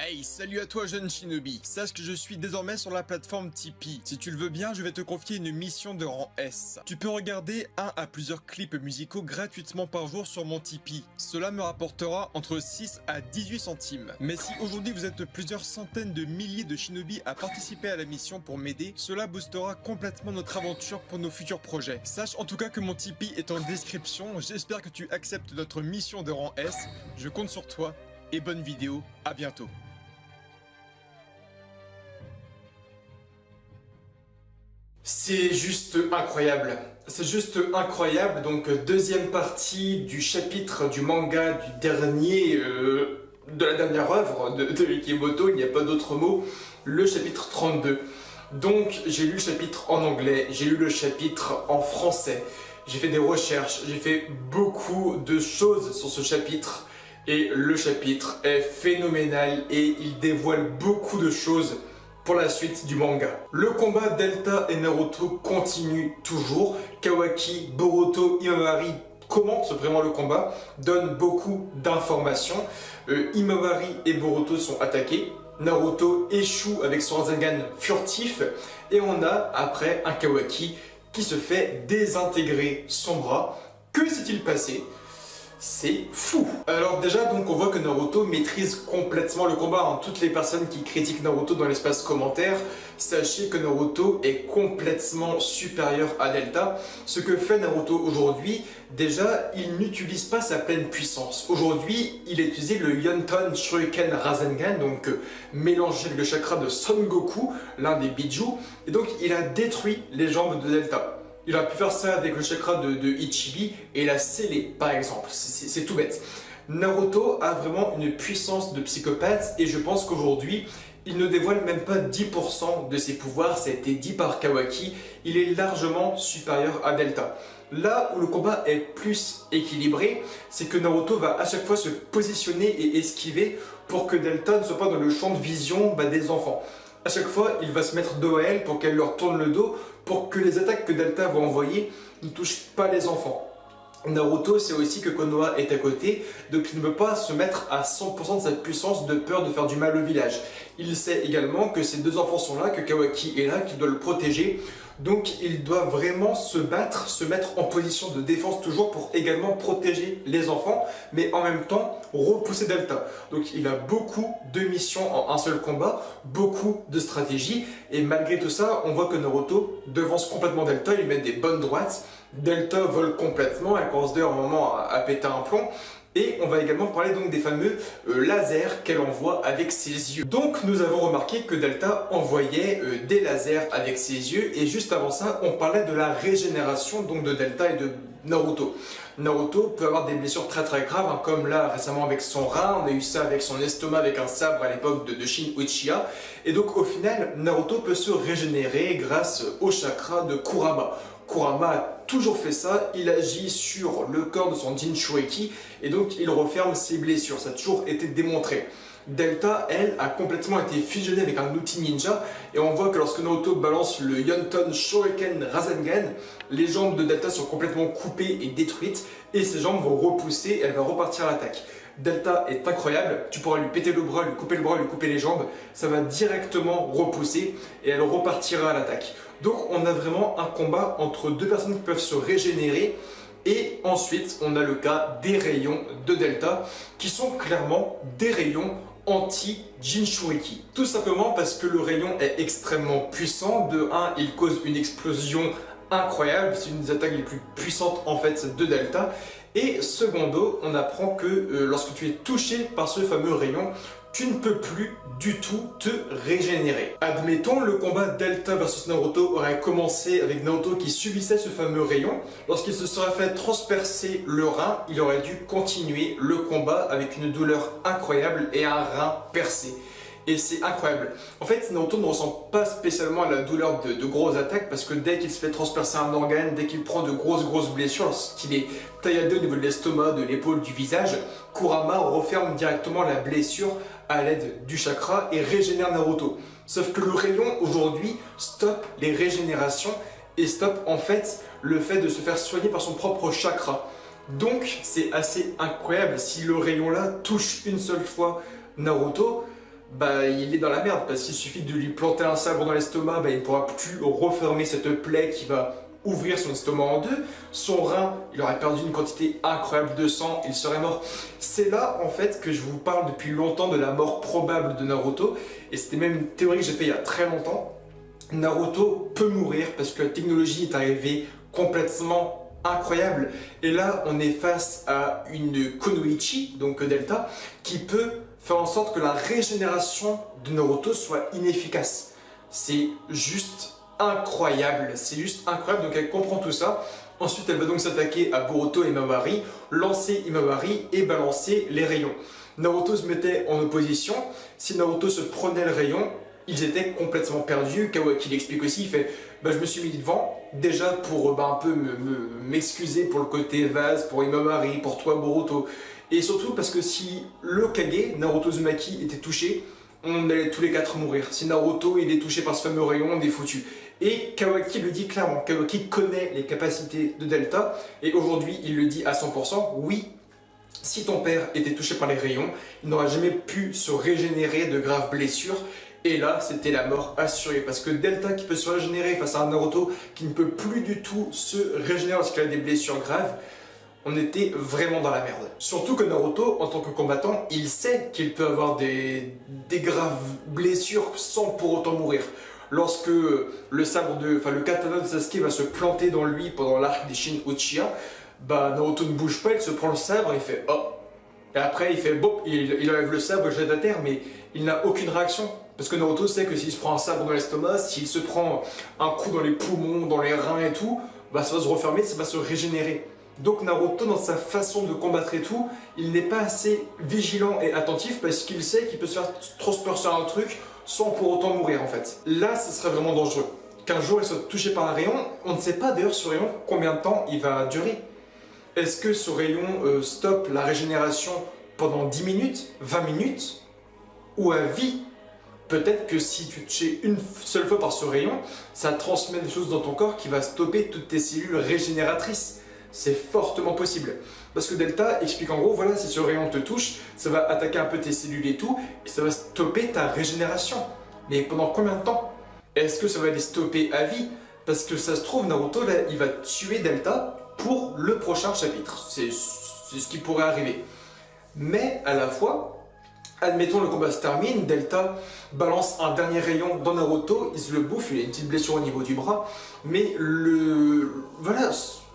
Hey, salut à toi jeune shinobi. Sache que je suis désormais sur la plateforme Tipeee. Si tu le veux bien, je vais te confier une mission de rang S. Tu peux regarder un à plusieurs clips musicaux gratuitement par jour sur mon Tipeee. Cela me rapportera entre 6 à 18 centimes. Mais si aujourd'hui vous êtes plusieurs centaines de milliers de shinobi à participer à la mission pour m'aider, cela boostera complètement notre aventure pour nos futurs projets. Sache en tout cas que mon Tipeee est en description. J'espère que tu acceptes notre mission de rang S. Je compte sur toi et bonne vidéo. À bientôt. C'est juste incroyable. C'est juste incroyable. Donc deuxième partie du chapitre du manga du dernier, de la dernière œuvre de Mikimoto, il n'y a pas d'autre mot, le chapitre 32. Donc j'ai lu le chapitre en anglais, j'ai lu le chapitre en français, j'ai fait des recherches, j'ai fait beaucoup de choses sur ce chapitre et le chapitre est phénoménal et il dévoile beaucoup de choses pour la suite du manga. Le combat Delta et Naruto continue toujours. Kawaki, Boruto, Imabari commentent vraiment le combat, donnent beaucoup d'informations. Imabari et Boruto sont attaqués. Naruto échoue avec son Rasengan furtif. Et on a après un Kawaki qui se fait désintégrer son bras. Que s'est-il passé ? C'est fou. Alors déjà, donc on voit que Naruto maîtrise complètement le combat. Hein. Toutes les personnes qui critiquent Naruto dans l'espace commentaire, sachez que Naruto est complètement supérieur à Delta. Ce que fait Naruto aujourd'hui, déjà, il n'utilise pas sa pleine puissance. Aujourd'hui, il a utilisé le Yonton Shuriken Rasengan, donc mélangé avec le chakra de Son Goku, l'un des Biju, et donc il a détruit les jambes de Delta. Il aurait pu faire ça avec le chakra de Ichibi et la sceller par exemple, c'est tout bête. Naruto a vraiment une puissance de psychopathe et je pense qu'aujourd'hui, il ne dévoile même pas 10% de ses pouvoirs, ça a été dit par Kawaki, il est largement supérieur à Delta. Là où le combat est plus équilibré, c'est que Naruto va à chaque fois se positionner et esquiver pour que Delta ne soit pas dans le champ de vision des enfants. À chaque fois, il va se mettre dos à elle pour qu'elle leur tourne le dos pour que les attaques que Delta va envoyer ne touchent pas les enfants. Naruto sait aussi que Konoha est à côté, donc il ne peut pas se mettre à 100% de sa puissance de peur de faire du mal au village. Il sait également que ces deux enfants sont là, que Kawaki est là, qu'il doit le protéger. Donc il doit vraiment se battre, se mettre en position de défense toujours pour également protéger les enfants, mais en même temps repousser Delta. Donc il a beaucoup de missions en un seul combat, beaucoup de stratégies, et malgré tout ça, on voit que Naruto devance complètement Delta, il met des bonnes droites, Delta vole complètement, elle commence d'ailleurs un moment à péter un plomb. Et on va également parler donc des fameux lasers qu'elle envoie avec ses yeux. Donc nous avons remarqué que Delta envoyait des lasers avec ses yeux et juste avant ça on parlait de la régénération donc de Delta et de Naruto. Naruto peut avoir des blessures très graves hein, comme là récemment avec son rein, on a eu ça avec son estomac avec un sabre à l'époque de Shin Uchiha. Et donc au final Naruto peut se régénérer grâce au chakra de Kurama. Kurama a toujours fait ça, il agit sur le corps de son Jinchuriki et donc il referme ses blessures, ça a toujours été démontré. Delta, elle, a complètement été fusionnée avec un outil ninja et on voit que lorsque Naruto balance le Yonton Shuriken Rasengan, les jambes de Delta sont complètement coupées et détruites et ses jambes vont repousser et elle va repartir à l'attaque. Delta est incroyable, tu pourras lui péter le bras, lui couper les jambes, ça va directement repousser et elle repartira à l'attaque. Donc on a vraiment un combat entre deux personnes qui peuvent se régénérer et ensuite on a le cas des rayons de Delta qui sont clairement des rayons anti-Jinchuriki. Tout simplement parce que le rayon est extrêmement puissant, de 1 il cause une explosion incroyable, c'est une des attaques les plus puissantes en fait de Delta. Et secondo, on apprend que lorsque tu es touché par ce fameux rayon, tu ne peux plus du tout te régénérer. Admettons, le combat Delta versus Naruto aurait commencé avec Naruto qui subissait ce fameux rayon. Lorsqu'il se serait fait transpercer le rein, il aurait dû continuer le combat avec une douleur incroyable et un rein percé. Et c'est incroyable. En fait, Naruto ne ressent pas spécialement la douleur de grosses attaques parce que dès qu'il se fait transpercer un organe, dès qu'il prend de grosses blessures, lorsqu'il est tailladé au niveau de l'estomac, de l'épaule, du visage, Kurama referme directement la blessure à l'aide du chakra et régénère Naruto. Sauf que le rayon aujourd'hui stoppe les régénérations et stoppe en fait le fait de se faire soigner par son propre chakra. Donc c'est assez incroyable, si le rayon là touche une seule fois Naruto, bah il est dans la merde parce qu'il suffit de lui planter un sabre dans l'estomac, bah il ne pourra plus refermer cette plaie qui va ouvrir son estomac en deux. Son rein, il aurait perdu une quantité incroyable de sang, il serait mort. C'est là en fait que je vous parle depuis longtemps de la mort probable de Naruto, et c'était même une théorie que j'ai fait il y a très longtemps. Naruto peut mourir parce que la technologie est arrivée complètement incroyable. Et là, on est face à une Kunoichi, donc Delta, qui peut faire en sorte que la régénération de Naruto soit inefficace. C'est juste incroyable, c'est juste incroyable. Donc elle comprend tout ça. Ensuite, elle va donc s'attaquer à Boruto et Imabari, lancer Imabari et balancer les rayons. Naruto se mettait en opposition. Si Naruto se prenait le rayon, ils étaient complètement perdus. Kawaki l'explique aussi, il fait bah, je me suis mis devant, déjà pour un peu m'excuser pour le côté vase, pour Imamari, pour toi Boruto. Et surtout parce que si le Kage, Naruto Uzumaki, était touché, on allait tous les quatre mourir. Si Naruto il est touché par ce fameux rayon, on est foutu. Et Kawaki le dit clairement, Kawaki connaît les capacités de Delta, et aujourd'hui il le dit à 100%, oui, si ton père était touché par les rayons, il n'aurait jamais pu se régénérer de graves blessures. Et là, c'était la mort assurée. Parce que Delta qui peut se régénérer face à un Naruto qui ne peut plus du tout se régénérer lorsqu'il a des blessures graves, on était vraiment dans la merde. Surtout que Naruto, en tant que combattant, il sait qu'il peut avoir des graves blessures sans pour autant mourir. Lorsque le katana de Sasuke va se planter dans lui pendant l'arc des Shin Uchiha, bah Naruto ne bouge pas, il se prend le sabre et il fait oh. Et après il fait bon, il enlève le sabre, jette à terre, mais il n'a aucune réaction. Parce que Naruto sait que s'il se prend un sabre dans l'estomac, s'il se prend un coup dans les poumons, dans les reins et tout, bah ça va se refermer, ça va se régénérer. Donc Naruto, dans sa façon de combattre et tout, il n'est pas assez vigilant et attentif parce qu'il sait qu'il peut se faire transpercer un truc sans pour autant mourir en fait. Là, ce serait vraiment dangereux. Qu'un jour il soit touché par un rayon, on ne sait pas d'ailleurs ce rayon combien de temps il va durer. Est-ce que ce rayon stoppe la régénération pendant 10 minutes, 20 minutes ou à vie? Peut-être que si tu te touches une seule fois par ce rayon, ça transmet des choses dans ton corps qui va stopper toutes tes cellules régénératrices. C'est fortement possible. Parce que Delta explique en gros, voilà, si ce rayon te touche, ça va attaquer un peu tes cellules et tout, et ça va stopper ta régénération. Mais pendant combien de temps? Est-ce que ça va les stopper à vie? Parce que ça se trouve, Naruto, là, il va tuer Delta pour le prochain chapitre. C'est ce qui pourrait arriver. Mais à la fois, admettons le combat se termine, Delta balance un dernier rayon dans Naruto, il se le bouffe, il a une petite blessure au niveau du bras, mais voilà,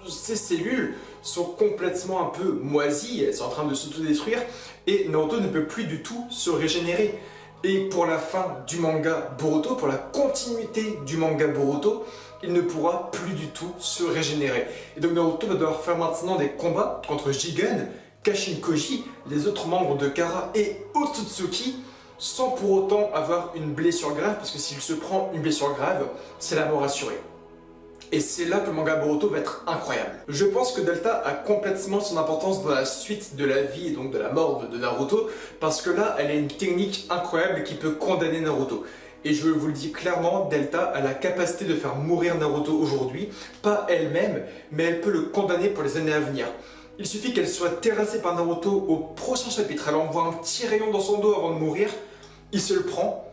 ses cellules sont complètement un peu moisies, elles sont en train de s'autodétruire, et Naruto ne peut plus du tout se régénérer. Et pour la fin du manga Boruto, pour la continuité du manga Boruto, il ne pourra plus du tout se régénérer. Et donc Naruto va devoir faire maintenant des combats contre Jigen, Kashin Koji, les autres membres de Kara et Otsutsuki, sans pour autant avoir une blessure grave, parce que s'il se prend une blessure grave, c'est la mort assurée. Et c'est là que le manga Boruto va être incroyable. Je pense que Delta a complètement son importance dans la suite de la vie et donc de la mort de Naruto, parce que là, elle a une technique incroyable qui peut condamner Naruto. Et je vous le dis clairement, Delta a la capacité de faire mourir Naruto aujourd'hui, pas elle-même, mais elle peut le condamner pour les années à venir. Il suffit qu'elle soit terrassée par Naruto au prochain chapitre, elle envoie un petit rayon dans son dos avant de mourir, il se le prend,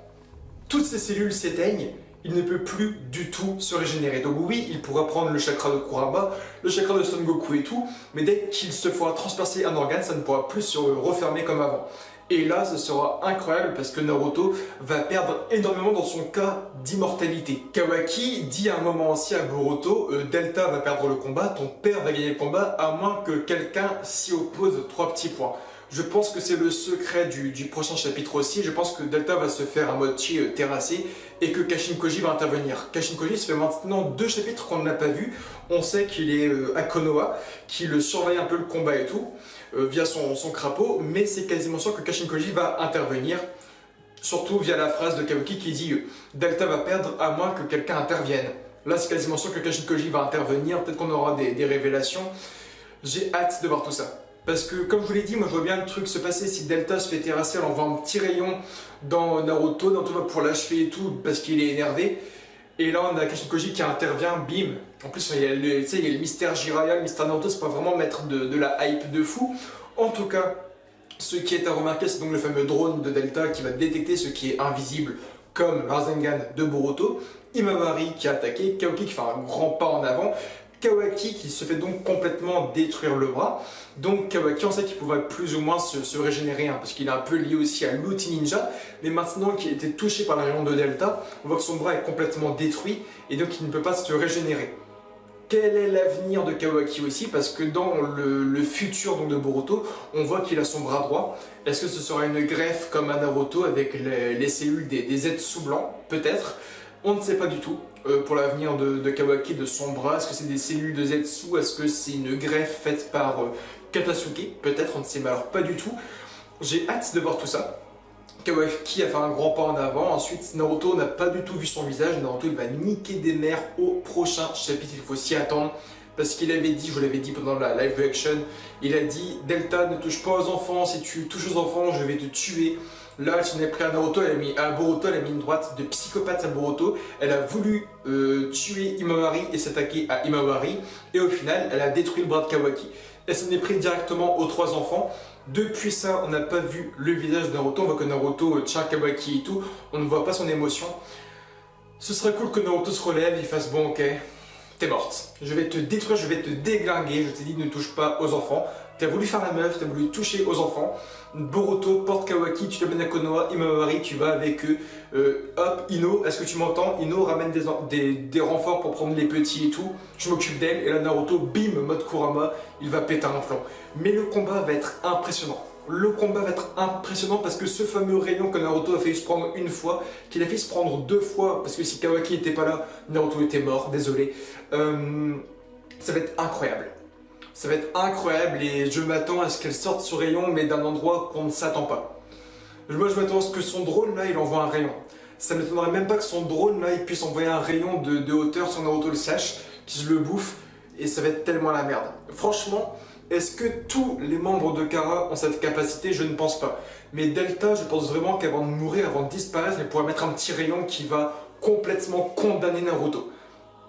toutes ses cellules s'éteignent, il ne peut plus du tout se régénérer. Donc oui, il pourra prendre le chakra de Kurama, le chakra de Son Goku et tout, mais dès qu'il se fera transpercer un organe, ça ne pourra plus se refermer comme avant. Et là, ce sera incroyable parce que Naruto va perdre énormément dans son cas d'immortalité. Kawaki dit à un moment aussi à Boruto, Delta va perdre le combat, ton père va gagner le combat, à moins que quelqu'un s'y oppose 3 petits points. Je pense que c'est le secret du prochain chapitre aussi. Je pense que Delta va se faire à moitié terrasser et que Kashin Koji va intervenir. Kashin Koji, ça fait maintenant 2 chapitres qu'on ne l'a pas vu. On sait qu'il est à Konoha, qu'il surveille un peu le combat et tout, via son crapaud, mais c'est quasiment sûr que Kashin Koji va intervenir, surtout via la phrase de Kawaki qui dit Delta va perdre à moins que quelqu'un intervienne. Là, c'est quasiment sûr que Kashin Koji va intervenir, peut-être qu'on aura des révélations. J'ai hâte de voir tout ça. Parce que, comme je vous l'ai dit, moi je vois bien le truc se passer. Si Delta se fait terrasser, elle envoie un petit rayon dans Naruto va pour l'achever et tout, parce qu'il est énervé. Et là, on a Kashin Koji qui intervient, bim. En plus, il y a le mystère Jiraiya, le mystère Naruto, c'est pas vraiment mettre de la hype de fou. En tout cas, Ce qui est à remarquer, c'est donc le fameux drone de Delta qui va détecter ce qui est invisible, comme le Rasengan de Boruto, Imabari qui a attaqué, Kaoki qui fait un grand pas en avant, Kawaki qui se fait donc complètement détruire le bras. Donc Kawaki, on sait qu'il pouvait plus ou moins se régénérer, parce qu'il est un peu lié aussi à l'outil ninja, mais maintenant qu'il a été touché par la rayon de Delta, on voit que son bras est complètement détruit et donc il ne peut pas se régénérer. Quel est l'avenir de Kawaki aussi? Parce que dans le futur donc, de Boruto, on voit qu'il a son bras droit. Est-ce que ce sera une greffe comme à Naruto avec les cellules des Zetsu blancs? Peut-être. On ne sait pas du tout pour l'avenir de Kawaki, de son bras. Est-ce que c'est des cellules de Zetsu? Est-ce que c'est une greffe faite par Katasuke? Peut-être, on ne sait mais alors pas du tout. J'ai hâte de voir tout ça. Kawaki a fait un grand pas en avant, ensuite Naruto n'a pas du tout vu son visage, Naruto il va niquer des mères au prochain chapitre, il faut s'y attendre, parce qu'il avait dit, je vous l'avais dit pendant la live reaction, il a dit Delta ne touche pas aux enfants, si tu touches aux enfants je vais te tuer. Là, elle s'en est pris à Naruto, à Boruto, elle a mis une droite de psychopathe à Boruto, elle a voulu tuer Imabari et s'attaquer à Imabari, et au final, elle a détruit le bras de Kawaki. Elle s'en est pris directement aux trois enfants. Depuis ça, on n'a pas vu le visage de Naruto, on voit que Naruto tient Kawaki et tout, on ne voit pas son émotion. Ce serait cool que Naruto se relève, il fasse bon ok, t'es morte. Je vais te détruire, je vais te déglinguer, je t'ai dit ne touche pas aux enfants. T'as voulu faire la meuf, t'as voulu toucher aux enfants. Boruto porte Kawaki, tu l'amènes à Konoha, Imabari, tu vas avec eux. Hop, Ino, est-ce que tu m'entends? Ino ramène des renforts pour prendre les petits et tout. Je m'occupe d'elle et là Naruto, bim, mode Kurama, il va péter un plomb. Mais le combat va être impressionnant. Le combat va être impressionnant parce que ce fameux rayon que Naruto a failli se prendre une fois, qu'il a fait se prendre deux fois, parce que si Kawaki n'était pas là, Naruto était mort, désolé. Ça va être incroyable. Ça va être incroyable et je m'attends à ce qu'elle sorte ce rayon mais d'un endroit qu'on ne s'attend pas. Moi je m'attends à ce que son drone là il envoie un rayon. Ça ne m'étonnerait même pas que son drone là il puisse envoyer un rayon de hauteur sans Naruto le sache, qu'il le bouffe et ça va être tellement la merde. Franchement, est-ce que tous les membres de Kara ont cette capacité? Je ne pense pas. Mais Delta, je pense vraiment qu'avant de mourir, avant de disparaître, elle pourrait mettre un petit rayon qui va complètement condamner Naruto.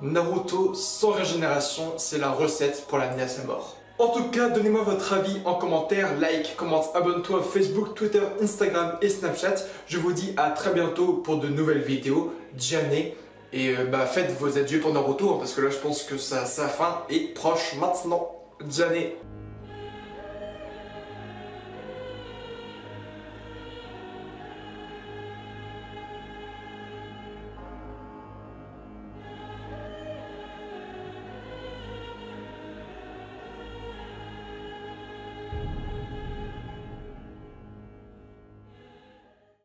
Naruto sans régénération, c'est la recette pour l'amener à sa mort. En tout cas, donnez-moi votre avis en commentaire, like, commente, abonne-toi à Facebook, Twitter, Instagram et Snapchat. Je vous dis à très bientôt pour de nouvelles vidéos. Jané. Et faites vos adieux pour Naruto, parce que là je pense que sa fin est proche maintenant. Jané.